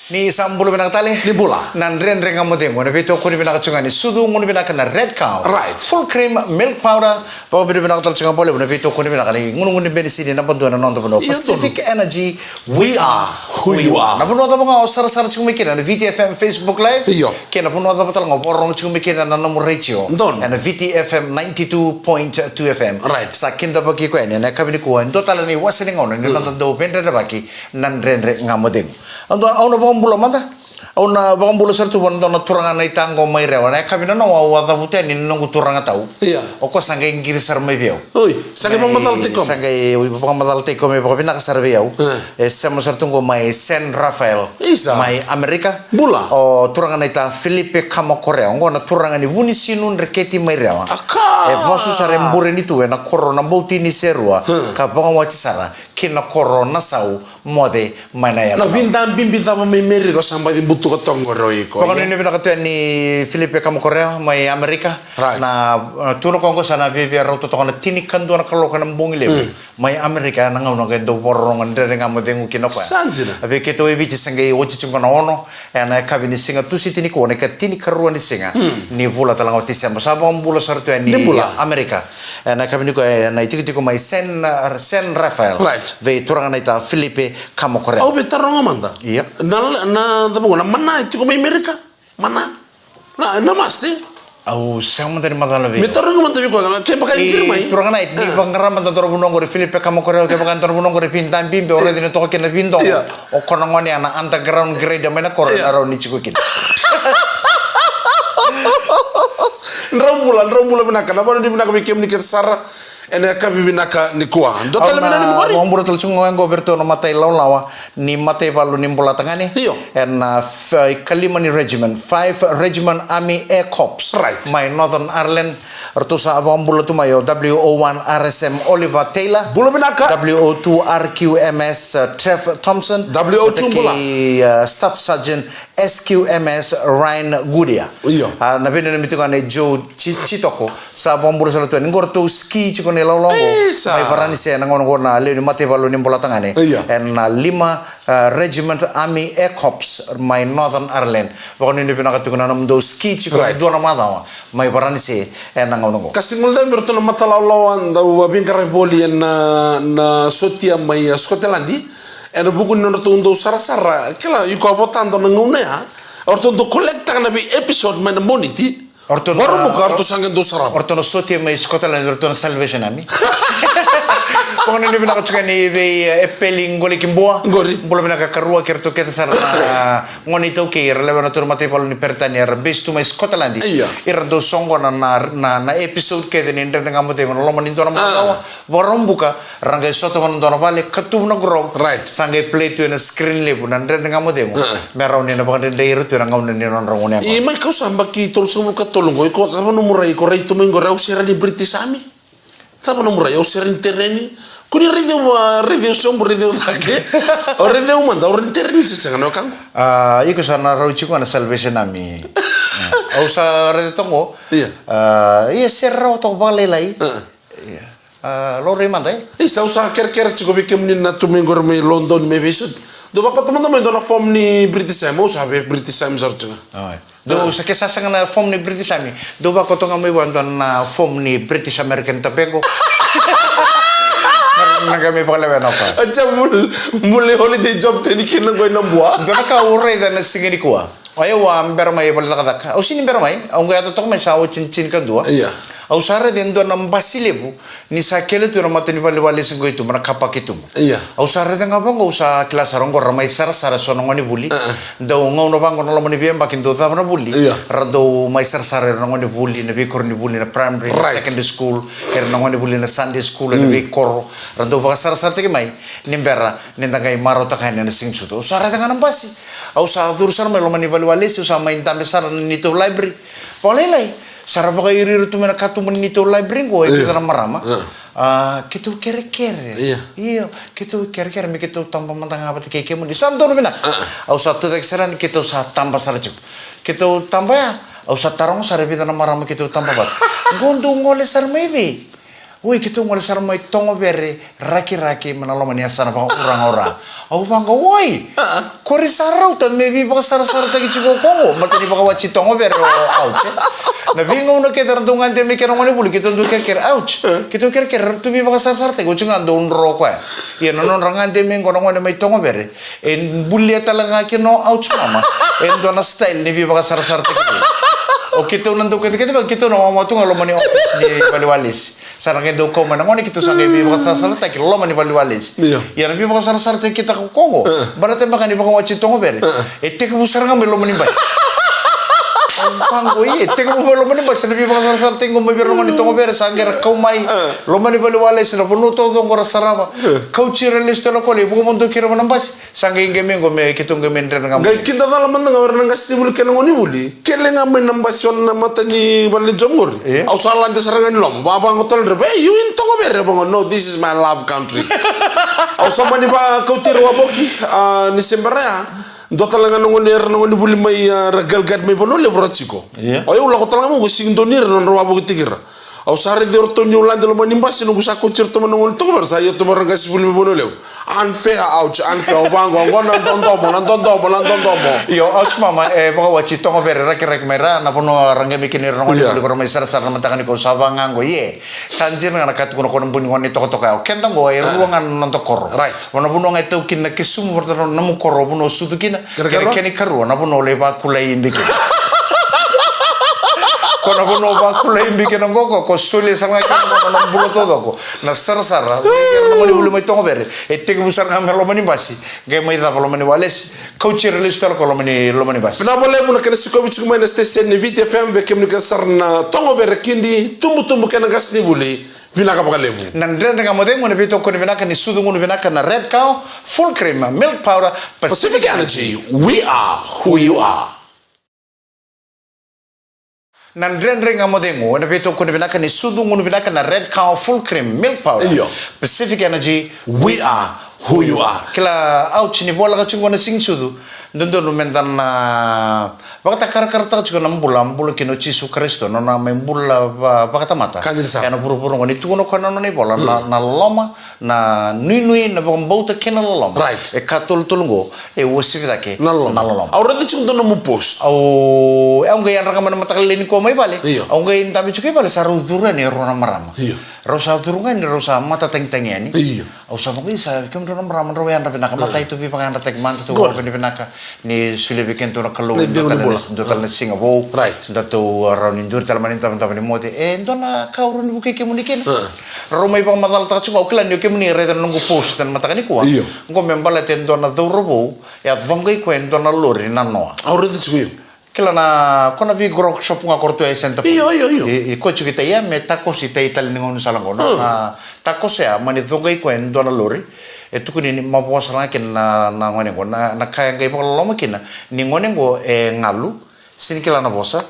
Ni sambulu binakatali. Ni bula. Nan rendre ngamudemo. Na vito kuri binakachungani. Sudu nguni binakana red cow. Right. Full cream milk powder. Pao bidu binakatal chungapole. Na vito kuri binakani. Nguni benisini na bandu na nondo bono. Pacific Energy. We are who you are. Na puno da mga osar chungmikina. Na VTFM Facebook Live. Iyo. Kena puno da batal ngaporong chungmikina na nomor ratio. Don. Na VTFM 92.2 FM. Right. Sa kinda baki ko na kabini ko. Total ni wasiling ono. Ni nanda do pendre baki. Nan rendre ngamudemo. Ando au na bambula manda au na bambula sartu wanda na turanga na itango mai rewa na kabina no wa da buta ni nongu turanga tau iya o ko sanga ngiri sar mai biau oi sanga mamadal te kom sanga mamadal te kom ba bina ka sar biau e sama sartu ngo mai San Rafael isa mai Amerika bula o turanga na ita Felipe Kamakorea ngo na turanga ni buni sinun reketi mai rewa aka e vosu sare mbure ni tu na corona bauti ni serua ka bonga wati sara kina corona sau mode mana ya na bintang bimbita mai meri ko samba di butu ko tongoro iko pokoknya ini bina kata ni Felipe Kamakorea mai Amerika na tuno kongo sana bebe rauto tokana tini kandu na kalau kana mbongi lebu mai Amerika na ngau na do borong ndere ngamu dengu kino kwa sanjina abe keto e bichi sangai ochi chunga na ono na kabini singa tusi tini ko ne ka tini karua ni singa ni vula talang oti samba sabo mbula sartu ni Amerika na kabini ko na itiko mai San Rafael ve turanga na ita Felipe Kamakorea au betaronga manda iya na tabu na mana itiko mai Amerika mana na masti au sama dari madala ve betaronga manda ko ke bakal kirmai turanga na ni bangara manda tor bunong gore Felipe Kamakorea ke bakan tor bunong gore pintam bimbe ore dino to ke na bindo o kono ngoni ana underground grade mena korona ro ni chiko kin Ndrambula binaka na bano di binaka bikem ni kersara ene kabi binaka ni kuah do tele mena ni mori ngomburo tel chungo ngo berto no matai lawa ni matai balu ni bola tangane en Kalimani regiment 5 regiment army air corps right my Northern Ireland rtusa abambulo tu mayo WO1 RSM Oliver Taylor bulo binaka WO2 RQMS Trev Thompson WO2 bula staff sergeant SQMS Ryan Goodia na bino ni mitukane Joe Chitoko sa abambulo sa tu ngorto ski chiko ni lolongo mai parani se na ngono na le ni mate balo ni bola tangane en na 5 regiment army air corps my Northern Ireland pokoknya ni pinaka tukuna nam do ski chiko do na madawa mai parani se en na ngono kasingul da mirto na matala lawan da wabin karaboli na sotia mai Scotland en buku no to ndo sara kila yuko botando na ngune ha orto do collecta na bi episode man moniti baru buka orto sangen do sara orto no sotia mai Scotland orto no Salvation Army pokoknya ni pinaka tukani be epeling goli kimboa bolo pinaka karua kerto keta sara ngoni to ke relevant to mate palo ni pertanier based to my Scotland irdo songo na episode ke den inter ngamo te ngono lo manin to na matawa borom buka rangai soto man do na vale katu na gro sangai play to na screen le bunan den ngamo te ngo merau ni na bakande de irto na ngamo ni non rangone i mai kau samba ki tol sumu katolongo ko tama no murai ko rai to mengo rau sera ni British Army tama no murai o sera intereni kuni review som review take o review manda o interni se sanga no kang iko sana rau chiko na Salvation Army au sa rede tongo iya serra to vale lai lo remanda isa usa ker chiko bikem ni na to mengo me London me besut do baka teman-teman do na form ni British Army o sabe British Army sarcunga do sa kesasang na form ni British Army do ba ko to nga may wandon na form ni British American Tapego na kami pakalawan apa aja muli holiday job tani kinang goy nambua do na ka uray da na singini ko ayo wa bermay pala kadak o sini bermay ang gaya to may sawo cincin kan dua au sare den do nam basilebu ni sa kele tu ramata ni vale vale sengo itu mana kapak itu au sare den ngabang usa kelas aronggo ramai sara sonongoni buli do ngono bang ngono lomoni biem bakin do ta buli rado mai sara ngoni buli na bikor ni buli na primary secondary school ngoni buli na Sunday school na bikor rado ba sara te mai nimbera nindangai maro ta kaina na singsu to sare den ngam basi au sa urusan mai lomoni vale vale usa main tambe sara ni to library polelai Sarap ka iriru tu mena katu menito library ko itu kana marama. Kitu kere-kere. Iya, kitu kere-kere mi kitu tambah mantang apa keke mun di santo no bina. Au satu tekseran kitu sa tambah saraju. Kitu tambah ya, au sa tarong sare bita na marama kitu tambah bat. Gondo ngole sar maybe. Woi kitu ngole sar mai tongo bere raki-raki menalo mania sana pa orang-orang. Au banga woi. Kori sarau ta maybe baka sara-sara ta kichi kongo. Mata ni baka wachi tongo bero ouch. Na bingo na kita rendungan dia mikir ngoni bulu kita tu kira ouch. Kita kira tu bi baka sara-sara ta gochung ando unro kwa. Ya nonon rangan dia mingo ngoni mai tongo bere. En bulia talanga kino ouch mama. En dona style ni bi baka sara-sara ta kichi. O kita unando kita no mama tu ngalo mani office di Baliwalis. Sarang do ko man ngoni kita sangai bi baka sara-sara ta kilo mani Baliwalis. Ya nabi baka sara-sara ta kita ko Kongo. Barate baka ni baka wachi tongo bere. Ete ko busaranga melo mani bas. Panggo ete ko melo mani bas nabi baka sara-sara tingo mai bero mani tongo bere sangera kau mai lo mani Baliwalis na puno to ngora sarama. Kau chiralis to ko le buko mondo kira man bas sangai ngemengo me kitong ngemen ngam. Gai kita dalam manda ngawar nang gasti bulu kena ngoni buli. Kele ngamai nambasion na mata ni bali jomur. Au salan de sarangan lom. Baba ngotol rebe. You in tongo bere bango. No, this is my love country. Au sama ni ba kau tiru waboki ni sembara. Dota langa ngoni buli mai ragal gad mai bono le borachiko. Oyo ulah kota langa mo sing donir non waboki tikira. Au sare de orto nyulan de lo manimba sinu gusa ko cirto manongol to ber saya to barang gas buli bono lew. Unfair ouch unfair bango ngono nonton. Yo ouch mama baka wachi tongo bere rek mera na pono range mikinir ngoni buli ko mai sar namatangani ko sabanga ngo ye. Sanjir ngana kat kuno kono buni ngoni toko kenda ngo e ruangan nonto koro. Right. Wana buno ngai tau kinna kisum bertano namu koro buno sudukina. Keni karu na buno leba kulai imbikin. Kono buno ba kulai imbikin ngoko ko suli sanga kono na bulo todo ko. Na sara ngoni bulu mai tongo bere. Ete ko busar ngamelo mani basi. Gai mai da polo mani wales. Coach relistor ko lo mani basi. Na bole mun kana siko bichu mai na station ni Vit FM ve kem ni ka sarna tongo bere kindi tumbu kana gasni buli. Vina ka bakalebu. Nandre nga modeng mo nabito ko ni vinaka ni sudu mo ni vinaka na red cow, full cream, milk powder, Pacific Energy. We are who you are. Nandre nga modeng mo nabito ko ni vinaka ni sudu mo ni vinaka na red cow, full cream, milk powder, Pacific Energy. We are who you are. Kila ouch ni bola ka chungo na sing sudu. Dondo no mendan na bakata kar chugo na mbula kino chisu Kristo no na mbula bakata mata. Kana puro ngoni tuno kana no ni bola na loma na nui na bauta kena loma. Right. E katul tulungo e wosivida ke na loma. Aurati chugo no mo post. Au e nga yan rakaman mata kaleni ko mai bale. Au nga in tabi chuke bale saru dura ni rona marama. Rosa durungan ni rosa mata teng-tengiani. Au sa mo isa kem rona marama ro yan rabina ka mata itu bi pangan ratek man tu ko binaka ni sule bikin tu na kalu dotal na Singapore. Right. Datu raun indur talmanin taman ni mote. Ndona kaurun buke kemunikin. Romai pang matal ta chunga uklan yo kemuni redan nunggu post dan mata kani kuwa. Ngo membala ten dona dorobo ya dhongai ko ndona lori na noa. Aurati chugo. Kila na kona vi grok shop nga korto ay senta po. Iyo. Ko chukita ya me tacos ita ital ningon salango no. Tacos ya mani dhongai ko ndona lori. Itu kuni mabuas rakin na ngone ko na kaya ngai pa loma kina ni ngone ko ngalu sin kila na bosa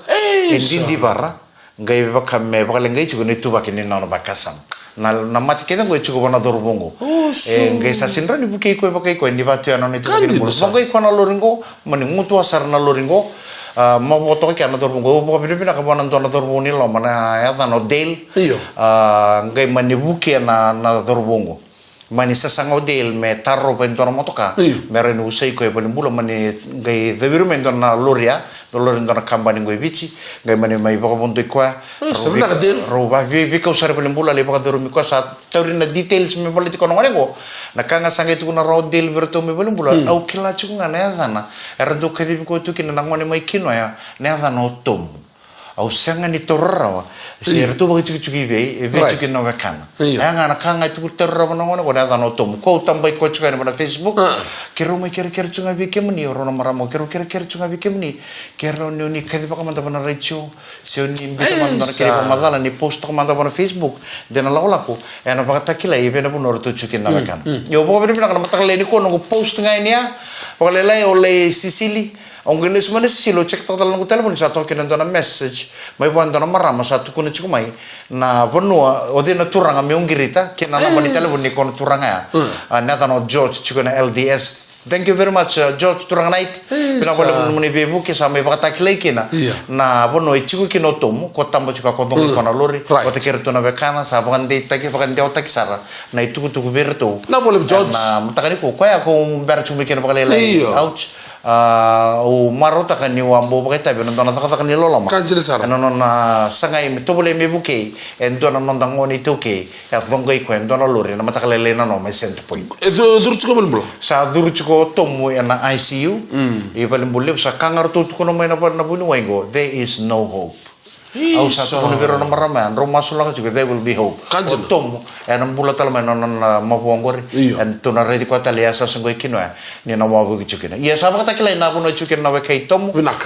indindi bara ngai ba kame ba ngai chugo ni tuba kini na bakasam na mati keda ngai chugo na dorbongo ngai sa sinra ni buke ko ba kai ko ni batu ana ni tuba kini bolsa ngai ko na loringo mani ngutu asar na loringo maboto ka na dorbongo bo pina ka bonan na dorbongo ni lo mana ya no del ngai mani buke na dorbongo mani sasang odel me tarro pentor motoka meren usai ko e bula mani gai deviru mendon na loria dolor ndona kambani ngoi bici gai mani mai bako bondo kwa roba vi ko sare bula le bako doru mi ko sa taurina details me boliti ko ngone go nakanga sangai tu na rodel berto me bula au kila chunga na yana erdo kedi ko tu kina ngone mai kino ya na yana otom au sanga ni torrawa ser tu bagi cuci be cuci no bekana anga nakanga tu torrawa no ngono na dano tom ko tambai ko cuci na Facebook kero mai kero cunga be kemni oro na maramo kero cunga be kemni kero ni kedi pa kamanta na recho se ni mbita man na kero madala ni post ko manda na Facebook dena la ko ena pa takila ibe na bunor tu cuci na bekana yo bo be na mata le ni ko no post ngai ni ya o le ole Sicily Ongele semana silo cek tak dalam telepon satu kena dona message, mai buan dona marama satu kuna cikumai na benua ode na turang ami ongirita kena nama di telepon ni kono turang ya, nata no George cikuna LDS Thank you very much, George Turang Night. Pinapala mo ni Bebu kisa may pakatakilay kina. Na bono ichiku kinotom ko tambo chuka ko dong ko na lori. Ko te kerto na bekana sa pakandi taki pakandi auta kisara. Na ituku berto. Na boleh George. Na mutakani ko kaya ko ber chumi kina pakalay. Ouch. O marota kan ni wambo pakita be non nakata kan ni lola ma. Kanjil sara. Non na sangay mi tobole me buke en don non dang oni tuke. Ya dongai ko en don lori na matakalay na no may cent point. Durchuko belum? Sa durchuko tomu na ICU. I paling boleh sa kangar tu ko no may na bunu wengo. There is no hope. Au sa ko ni bero na maraman rumah sulang juga there will be hope. Kanjil. Tomu en ambula talman non mapuangor en to na ready ko talia sa sangoi kino ni na mabu chukina. Ya sa kata kilay na kuno chukina na kay tomu. Binaka.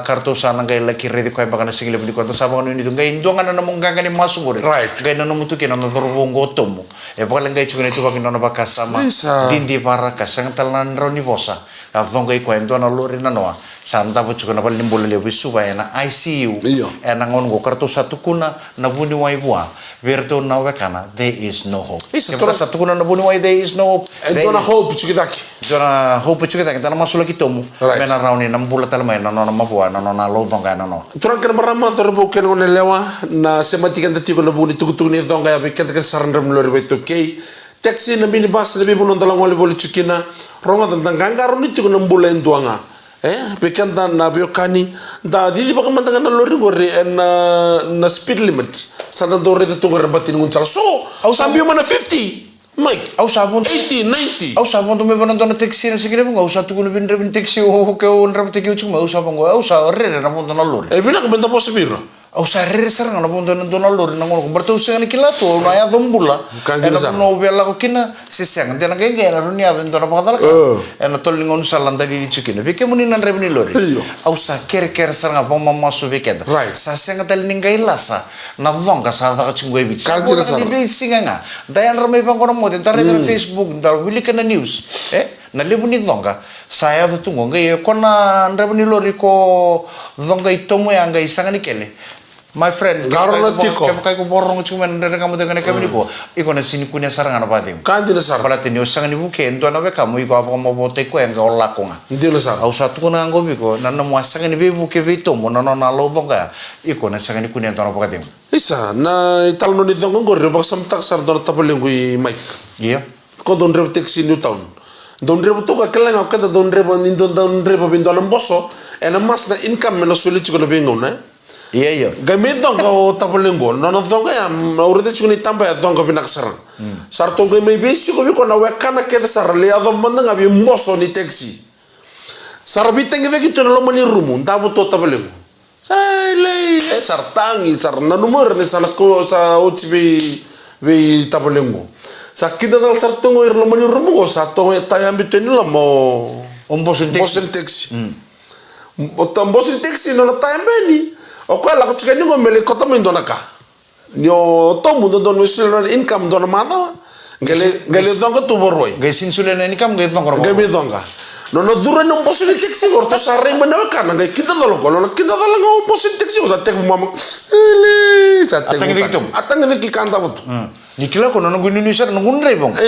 Kartu sa nang gay laki ready ko baka na sigile budi ko sa ba ni dun gay ndonga na namong gangani masugori. Right. Gay na namutu kina na dorubongo tomu. E baka lang gay chukina itu baka na baka sama. Dindi para kasang talan roni bosa. Avongo ko endo na lori na noa. Santa po chukuna pala nimbolo leo bisuba na ICU. E nangon go kartu satu kuna na buni wai bua. Verto na wekana there is no hope. Kaya satu kuna na buni wai there is no hope. Endo na hope chukitaki. Dona hope chukitaki tana masula kitomu. Mena rauni na mbula talmai na no na mabua na no na lodonga na no. Turang kan marama terbu ken ngone lewa na sematikan tati ko na buni tugutung ni donga ya bikin kan sarandam lori beto kei. Taxi na minibus na bibunon dalang wali boli chukina. Ronga tentang gangaro ni tugu na mbula enduanga. Bikin dan na biokani da didi baka mantangan na lori ngori na speed limit. Sada dore te tungar batin nguncal so. Au sambil mana 50. Mike. Au sabon 80, 90. Au sabon tu me banan dona taxi na sigire mo. Au sa tu kuno bin taxi o ke o nra taxi uchuma. Au sabon go. Au sa re na mo dona lori. Bina ka benta po sebiro. Au sa re sarang na mo dona lori na ngono. Bertu usang ni kila to na ya dombula. Kanjil sa. No bela ko kina sisang dia na genge na runia den dona pakadala ka. Na tolingon sa landa di chukina. Bike mo ni nan re ni lori. Au sa ker sarang apa mama su bikenda. Right. Sa senga tal ningai lasa. Na vonga sa ka chungwe bich. Kanjil sa. Di singa. Dayan ramai pangkono mo den tare na Facebook dar wili kana news. Na lebu ni donga. Saya tu tunggu ngai kona ndra ni lori ko donga itomo ya ngai sanga ni kele. My friend, Garona tiko. Kaya ko borong cuma ndra kamu dengan kami ni ko. Iko na sini kunya sarang ana patim. Kanjil sara. Pala tini usang ni buke endo na be kamu iko apa mo bote ko yang gol lakonga. Ndilo sara. Au satu kuna ngo biko na na muasang ni be buke be itomo na na lo donga. Iko na sanga ni kunya ndo na patim. Isa na italno ni donga ngor ba samtak sar dor tapalengui Mike. Iya. Ko don rev taxi New Town. Don rev to ka kelang ka don rev ni don rev bindo lamboso ena mas na income na suli chiko na bingo na. Iya. Gamit dong kau tapalengo nono dong ya urite chiko ni tamba ya dong ka binak sarang. Sar to mai besi ko biko na wekana ke sar le adom manda ngabi mboso ni taxi. Sar biteng ke gitu lo mani rumu tabu to tapalengo. Sai le sar tangi sar na numero ni sala ko sa uchibi be tapalengo. Sa kita dal sar tongo ir lo mani rumu ko sa tongo tayam biteni lo mo Ombosin taxi. Ombosin taxi no tayam beni. Oke lah kau cakap ni kau beli kota mendona kah? Yo tomu don misalnya income don mana? Gale dong tu boroi. Gay sinsulen income gay dong korbo. Gale dong kah? No dura no posin taxi orto sarre mana kan? Gay kita dolo kalau kita dolo ngau posin taxi udah tek mama. Ele, sa tek. Atang ni kanta betul. Nikila ko nunggu Indonesia nunggu bong.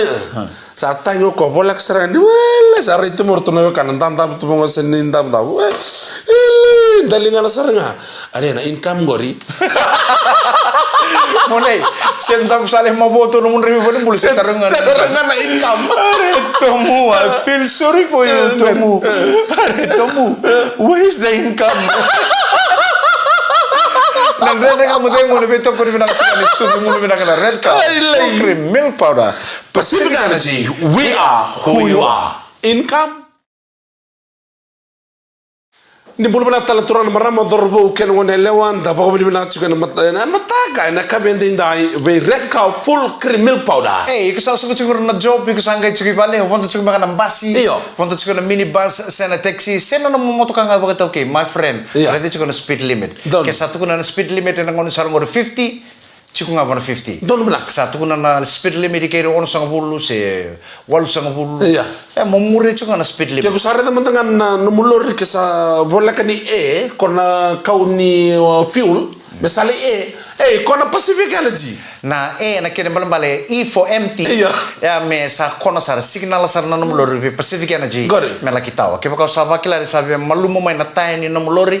Sa tango ko bolak serang di wala sarre itu morto na kan tanta betul bong senin tam tahu. Ele, dalingan seranga. Ada na income gori. Mulai sentam saleh maboto nunggu pun boleh serengan. Serengan na income. Tomu, I feel sorry for you, Tomu. Tomu, where is the income? Nagre kamu tayo muna beto ko rin nakachika ni Sudu muna binakala Red Cow, cream milk powder, Pacific Energy, we are who you are. Income. Ni bulu bala tala turan marama dorbo ken wona lewan da bako bulu bala chuka na mataga na kabende indai we Red Cow full cream milk powder. Ikasa sa kuchukur na job ikasa ngay chuki pale wanto chuki maka ng basi wanto chuki na minibus sena taxi sena na momoto ka nga bakit okay my friend ready chuki na speed limit kaya satu ko na speed limit na ngono sarang 50 Chiku nga ba na 50? Doon naman. Satu ko na speed limit kayo ono sang bulu si walu sang bulu. Mamuri chuka na speed limit. Kaya kusari naman nga numulor ka sa wala ka ni kona kau ni fuel, mesali kona Pacific Energy. na na kene balambale E for empty ya me sa kona sar signal sar na nomulori be Pacific Energy me la kitawa ke baka sava kila sabe malumo mai na tiny nomulori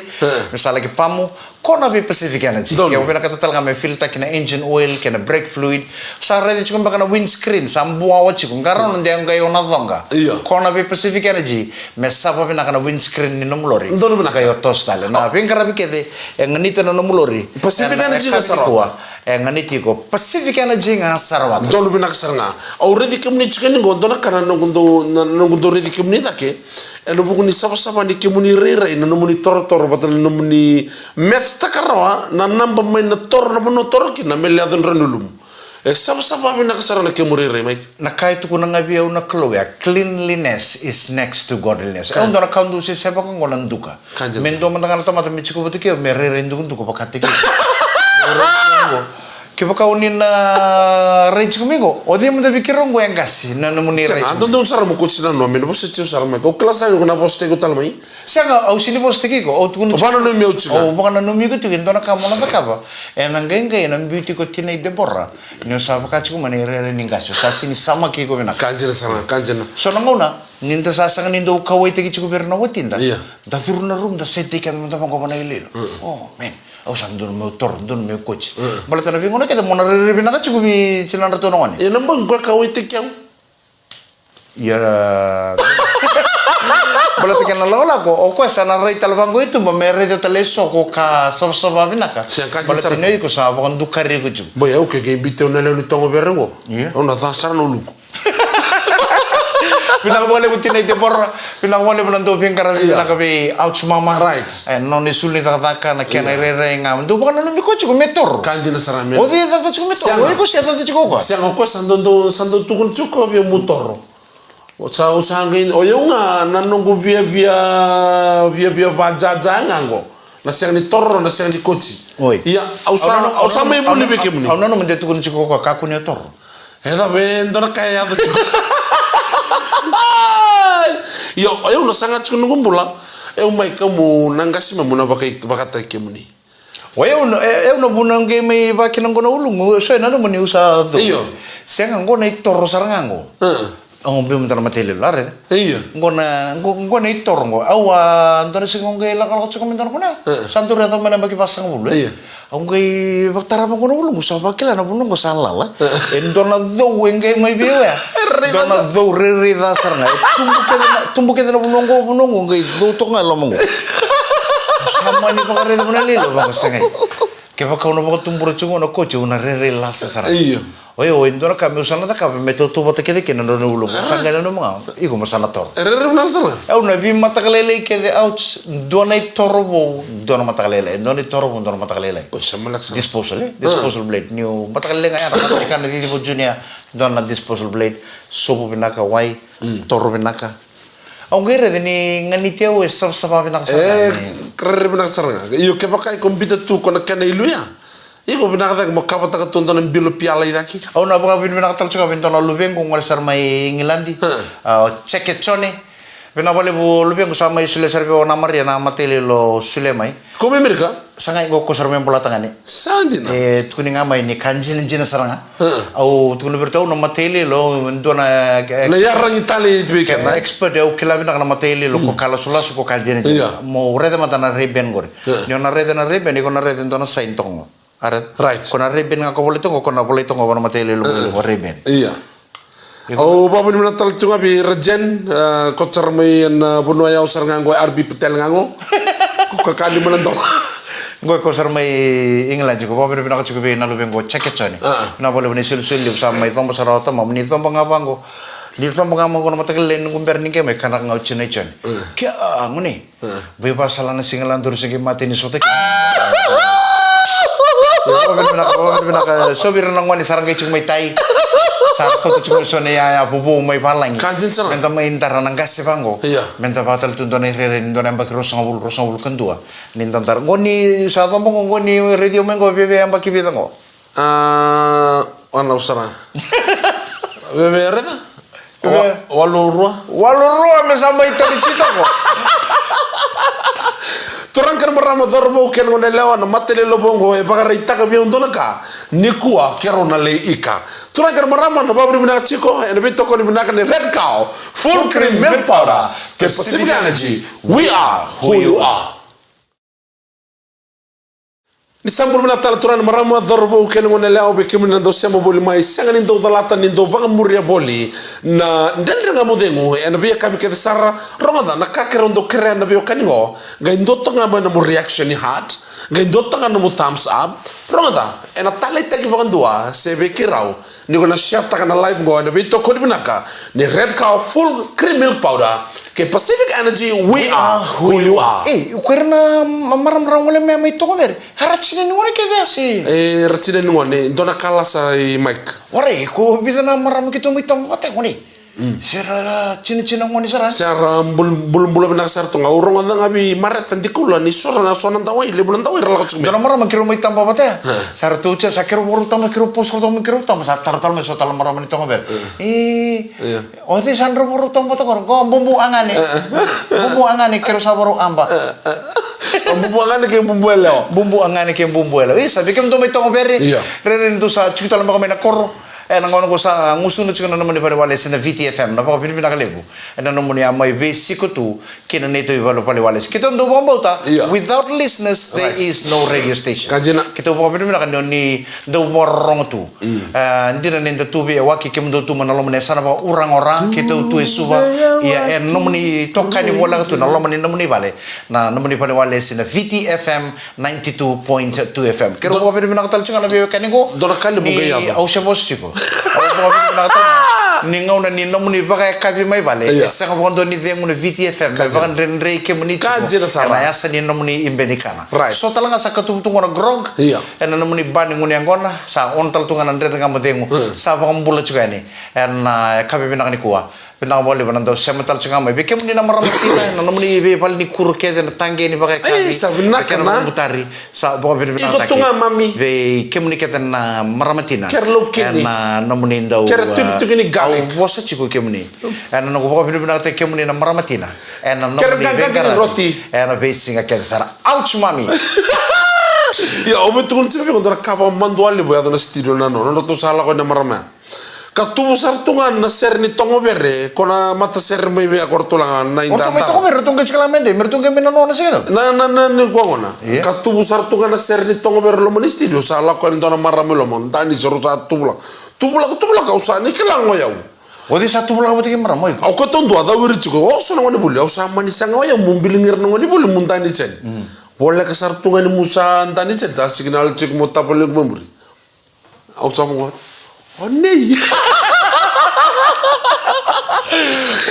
me sala ke pamu kona be Pacific Energy ke obena kata talga me filter kena engine oil kena brake fluid sa ready chikum baka na windscreen sambua wachi kun garon ndia ngai ona donga kona be Pacific Energy me sava bena kana windscreen ni nomulori kai otos tale na bengara be kede nganita na nomulori Pacific Energy na sarwa nganiti ko Pacific Energy nga sarwa dolu binak sarnga already kemni chicken gondona kana nongundo ready kemni dake eno buku ni sapa ni kemuni rera ino nomuni tor batal nomuni mets takarawa na namba mai na tor na bono tor ki na mele adon ranulum sapa binak sarana kemuri rera mai na kai tu kuna ngabi au na kloya cleanliness is next to godliness au ndora kandu se sepa ko ngonan duka mendo mandangana tomata michiko butike me rera nduku pakatike ke baka unin na range kumingo odi mo dabi kirongo yang kasi na namuni range ando don sara mo kutsina no me no se tiu sara mai ko klasa ko na poste ko tal mai sanga au sini poste ki ko au tu no bana no mi utsi au bana no mi ko tu ndona ka mo na bakaba ngenga na beauty ko tinai de borra no sa baka chiku mane re ningasi sa sini sama ki ko bena kanjena so nangona ninta sa sanga nindo kawai te ki chiku berna watinda da furuna room da sete ka mo ta ko bana ilelo oh man au sang don meu tor don meu coach bala tana vingo na kada mona re bina ka chubi chilan rato no ani ena bang ko kawai te kyau ya bala te kana lola ko o ko sana rei tal vango itu ba mere de teleso ko ka sab bina ka bala te nei ko sa ba ndu kari ko chu boya o ke ke invite ona le tongo berego ona ta sara no luko Pinang boleh butin itu porra, pinang boleh menantu bingkar di belakang be ouch mama right. Non isul ni taka na kian rere ngam. Tu bukan nanu biko cukup metor. Kanjina sarame. Oh dia tak cukup metor. Oh ikut siapa tak cukup apa? Siang aku sandon tukun cukup ya motor. Usaha ngain. Oh ya nga nanunggu via bajajangan kok. Nasiang ni torro, nasiang ni koci. Oi. Iya, usaha mai boleh bikin ni. Au nanu menjadi tukun cukup kok kaku ni torro. Heda bendor kaya apa cukup. Yo, ayo na sangat cukup ngumpula. Mai kamu nangasi mamuna bakata kemuni. Eu no bunang game bakin ang kono ulung. So na naman usa do. Iyo. Siya ang kono itorro sarangango. Ang bim tar matele lare. Iyo. Ngona itorro. Awa antara singong gay lakal ko cukup mintar kuna. Santur na man bagi pasang ulo. Iyo. Ang gay baktara mo kono ulung sa bakila na bunong ko salala. Endona do wengay may biya. Dona do riri da saranga. Tumbuke na bunong gay do to nga lamang. Sama ni pakare na lilo ba kasi ngay. Kaya pa kauno ba tumburo chungo na coach una riri la sa saranga. Iyo. Oye, endona kami usana ta kami meto tu bata kede kena no ulung. Sanga na mga iko masana tor. Riri na sala. Au na bi matakalele kede ouch dona itorbo dona matakalele. Dona itorbo dona matakalele. Disposal blade new matakalele nga yan. Ikan na dito junior dona disposal blade. Sopo binaka wai toro binaka. Ang gere dini nganitia we sab binaka sa. Kere binaka saranga. Iyo ke pakai komputer tu kona kana iluya. Iko binaka mo kapata ka tonton ng bilo piala idaki. Au na baka binaka tal chuka bintona lubeng kung wala sar may ngilandi. Check it chone. Binabale bu lubeng ko sa may sule sarbe o namari na mateli lo sule may. Kome Amerika? Sangay go ko sarme bola tangani. Sandina. Tukuni nga may ni kanjin saranga. Au tukuni bertau no mateli lo ndona na yarang Itali weekend. Expert au kilabi na mateli lo ko kala sula ko kanjin. Mo rede matana reben gore. Ni na rede ko na rede ndona sain tongo. Arat right. Kona reben nga ko boleh tongo kona boleh tongo bana mateli lo reben. Iya. Oh, bapak ni menatal cunga bi rejen kocar may buno ayaw sar ngango RB Petel ngango. Kakali menantong. Gue kosar may England juga, bapak ni pinaka cukup na lubeng go check it chone. Na boleh bani sul sa may tombo sarata mam ni tombo ngabango. Ni tombo ngabango na matagal len ngumber ni keme kana ngau chone chone. Kya nguni. Beba salana singalan dur segi mati ni sotek. Bapak pinaka sobir nang wani sarang kay may tai. Saat tu cuma sone ya bubu may palang. Kanjin sana. Menta may intara nang kasi bango. Menta batal tu dona reren dona ambak rosangul kendua. Nintantar. Ngoni sa tombo ngoni radio mengo bebe ambak kibita ngo. Wana usara. Bebe rena. Walurua mesamba itu dicita ko. Turang kan berama dorbo ken ngone lewa na matele lo bongo e bagara itaka bi undona ka nikua kero na le ika. Tura kero marama na babri mina chiko and bito ko ni binaka ni Red Cow full cream milk powder. Ke Pacific Energy, we are who you are. Ni sambul mina tala tura na marama dharbo kene ngone leo be kimina ndo sema boli mai sanga ni ndo dalata ni ndo vanga muria boli na ndendanga mudengu and be kabi ke sara ronga na kakero ndo kere na be kaningo ga ndo tonga na mu reaction ni heart ga ndo tonga no mu thumbs up ronga and atale teki vakandua se be kirau ni gona shata kana live go and be to ko binaka ni Red Cow full cream milk powder ke Pacific Energy, we are who you are. Ukarna maram-maram wala may ito ko mer. Haratsina ni wala kaya si. Ratsina ni wala dona kala sa mic. Wala ko bida na maram kito mo itong mate ko ni. Sira cina-cina ngoni sara. Sara bulum-bulum na sar tunga urong ang abi maret tanti kula ni sora na sonan tawai libulan tawai rala ko dona maram kiro mo itang babate. Sara tucha sa kiro buru tama kiro pos ko tama kiro tama sa tartal mo sa talam maram ni tonga ber. Oti sandro buru tama to ko bumbu angane. Bumbu angane kiro sa buru amba. Bumbu angane ke bumbu elo. Bumbu angane ke bumbu elo. Sabi kam to mo itong ber. Renin to sa chukita lang kami na koro. Nangono ko sa ngusunod ko na naman ni paliwala sa VTFM na pa pinakalibo na naman niya may basic ko to kina nito ibalo paliwala kita ndo bomba without listeners there is no radio station kita po pinakalibo ni do morong to hindi na nendo tubi waki kim do tu manalo man sana ba orang-orang kita tu suba ya naman ni tokka ni wala to nalo man naman ni bale na naman ni paliwala sa VTFM 92.2 FM kero po pinakalibo nga na biyo kaniko dorakali bugaya au shabos chiko ningaw na ninom ni baka kabi may bale sa kapondo ni demo ni VTFM baka renre ke muni na yasa ninom ni imbenikana so talaga sa katutunggo na grog and nanom ni bani nguni angona sa ontal tungan andre nga modengo sa baka mbula juga ni and kabi pinakani kuwa pinakabali ba daw siya matal siya may bikin mo ni na maramatina nanom ni bepal ni kurke na tangge ni baka kabi sabi na ka na butari sa baka pinakatake ikot tunga mami bikin mo ni kita na maramatina kerlo kini na namunin daw kini gawi wasa chiko kemuni and no ko pinakatake kemuni na maramatina and no ni kini roti and basing aken sara ouch mami ya obetul sibi ko dara kapa manduali bo ya na studio na no to sala ko na marama katubu sartungan na ser ni tongo bere kona mata ser may be akortulangan na indanta. Orto may tongo bere tungkol sikalamende, mertong kami nanonood sa ito. Na ni ko na. Katubu sartungan na ser ni tongo bere lomo ni studio sala ko nito na marami lomo tani sero sa tubula. Tubula ka usa ni kilang ngoyaw. Odi sa tubula ka butikin maramoy. Au ko tondo ada wiri chiko. O so ngoni buli au sa mani sanga ngoyaw mumbilingir ngoni buli muntani chen. Bola ka sartungan ni musa antani chen ta signal chik mo tapole memburi. Au sa mo. Oh nee.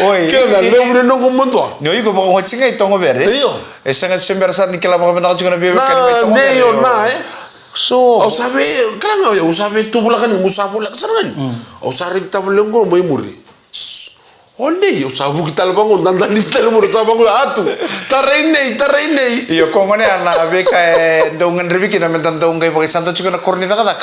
Oi. Kaya na nung kumunto. Niyo ko ba kung chinga itong bere? Iyo. Esang sembersan ni kila mga pinakachugo na bibi kan itong bere. Neyo na So, au sabi kala nga au sabi tubula kan musabula kasaran. Au saring tabulong mo muri. Onde yo sabu kita labang dandan istel mo sabu ko atu. Taray Iyo ko ngone ana beka dongan ribiki na mentan dong kay pag santo chugo na kornita ka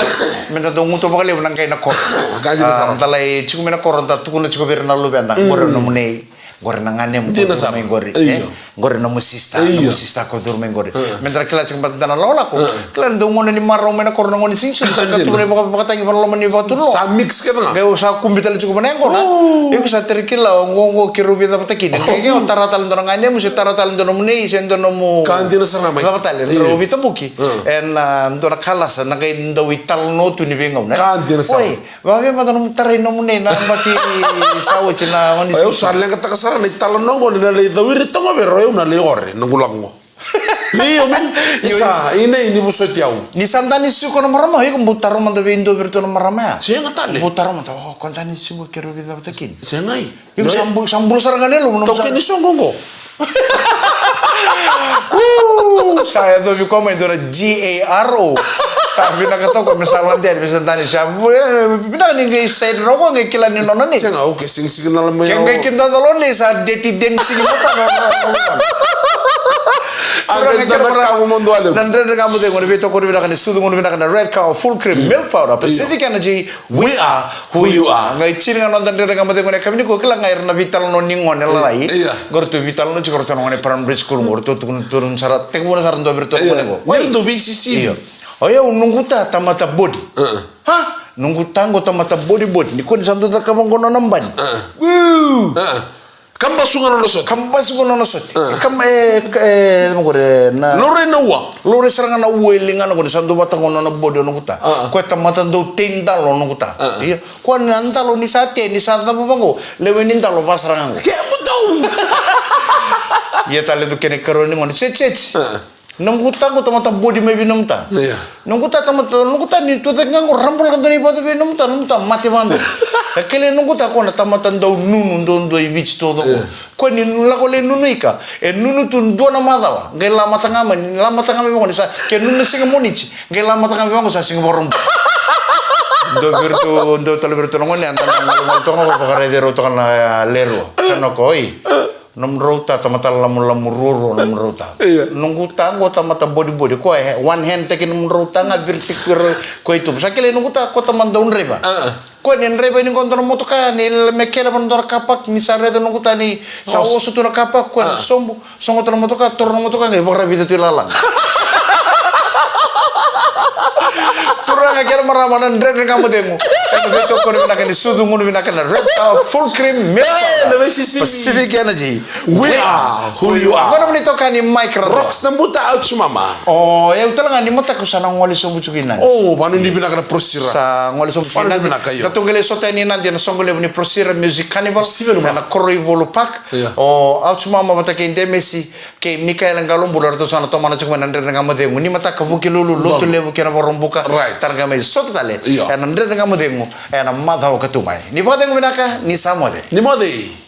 mentan dong to bakali nang kay na kor. Kaji masarap. Talay chugo mena kor ta tukuna chugo bir na lubenda. Moro no munei. Gore na ngane mo may gore. Gore na musista ko durme gore. Mentra kila chugo batana lola ko. Klan dong ngone ni maraw mena kor ngone sinsu sa katulay baka pakatay para laman ni batulo. Sa mix ka nga. Gayo sa kumbital chugo manengo na. Iku sa terkila ngongo kirubi ta patakin. Kaya taratal ndo ngane mo si taratal ndo munei sendo no mo. Kandi na sa namay. Taratal rubi ta buki. En ndo na kalas na kay ndo wital no tu ni bengaw na. Kandi na sa. Oi, bakit matanong taray no munei na baki sawo china ngoni. Ayo sarle ka takasara ni talonongo ni na le dawiri tongo bero na le ore nangulango. Iyo men isa ini buso tiaw. Ni sandani su ko na marama yo butaro man dabe indo berto na marama. Siya nga tali. Butaro man taw kontani su ko kero bida batakin. Siya nga eh. Yung sambul saranganelo mo. Toke ni songongo. Saya tuh komen itu GARO. Sabi na kato ko misalan din misantani siya. Bina ni ngay side rogo ngay kila ni nono ni. Siya nga okay sing na lang mo. Kaya ngay kinta dalon ni sa deti densi ni mata no. Ang ganda na kamu mundo alam. Nandun kamu din kung nabito ko rin na sudo mo na Red Cow full cream milk powder Pacific Energy we are who you are. Ngay chini nga nandun din kamu din kung kami ni ko kila ngay na vital no ningon lalai. Gorto vital no chigorto no ngone paran bridge ko gorto turun sarat tek mo na saran do berto ko. Ngir do BCC. Oya nungguta tamata body. Ha? Nungguta ngo tamata body. Ni kon santo ta kamang kono namban. Woo! Kamba sunga no sot. Kamba sunga no sot. Kam mo gore na. Lore na wa. Lore seranga na uelinga no gore santo batang kono na body nungguta. Ko tamata do tenda lo nungguta. Iya. Ko nanta lo ni sate ni sata bango. Lewe ninta lo pasaranga. Ke mutau. Iya tale do kene karoni ngoni set. Nungguta ko tamata body may binumta. Iya. Nungguta ni tu tengah ko rampol kan dari batu binumta mati mando. Kele nungguta ko na tamata daw nunu do ibich todo ko. Ko ni nula ko le nunu ika. Nunu tun do na madawa. Gela matanga me ko ni sa ke nunu singa monichi. Gela matanga me ko sa singa borom. Do talo virtu ngoni antan ngol to ko kare dero to kana lero. Kano ko namrota tamata lamu ruro namrota nungguta ngo tamata body ko one hand taking namrota nga vertikir ko itu sakile nungguta ko tamanda unreba ko ni nreba ni kontrol moto ka ni mekela bandor kapak ni sare to nungguta ni sa oso to na kapak ko songo to moto ka torno moto ka ngai bora vida tu lalang turang agar maramanan dren kamu demo kan beto ko ni nakani sudu ngunu ni nakana red full cream milk Pacific Energy We are who you are. Agora menito kani micro Rocks na buta out mama. Oh, ya utala ngani mota ko sana ngoli so bucukinan. Oh, banu ni binakana prosira. Sa ngoli so bucukinan. Katungele so tani nanti na songole ni prosira music carnival. Na koroi volu pak. Oh, out mama mata ke indemesi ke Mikael ngalum bular to sana to mana cuma nandre ngamade nguni mata kabuki lulu lotu lebu kena borombuka. Targa me so tale. Nandre ngamade ngu. Na madhaw katumai. Ni bade binaka ni samode. Ni mode.